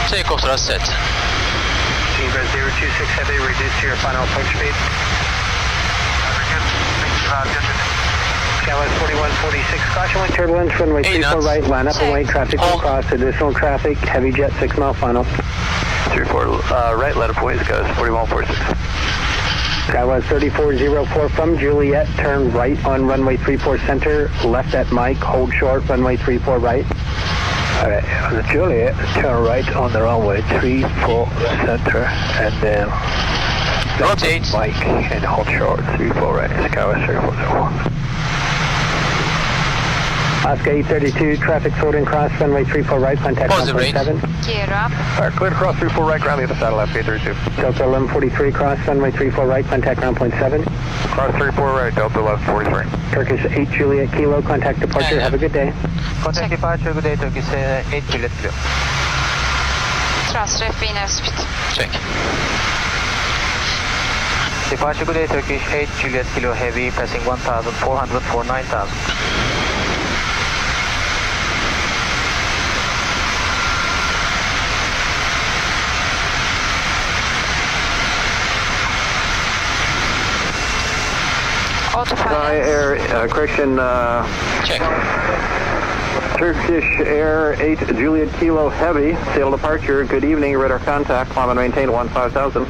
Takeoff thrust set. Zebra 026 Heavy, reduce to your final approach speed. Skyline 4146, caution with turbulence, runway 34 right, line up and wait, traffic will cross, additional traffic, heavy jet 6 mile final. 34 right, let up ways, guys, 4146. Skyline 3404 from Juliet, turn right on runway 34 center, left at Mike, hold short, runway 34 right. Alright, on the Juliet, turn right on the runway 34 center, and then Rotate. Mike, and hold short, 34 right, Skywest 3401. Oscar 832, traffic sorting cross, runway 34 right, contact Pause the rate. 1.7. Gear up. Alright, clear to cross 34 right, ground the other side of left, 832. Delta 1143, cross, runway 34 right, contact ground point 7. Cross 34 right, Delta 1143. Turkish 8 Juliet Kilo, contact departure, have a good day. Contact departure, good day, Turkish 8 Juliet Kilo. Thrust ref in airspeed. Check. Departure, good day, Turkish 8 Juliet Kilo Heavy, passing 1,400 for 9,000. Autopilot. Correction, Check. Turkish Air 8 Juliet Kilo Heavy, sail departure, good evening, radar contact, climb and maintain 15,000.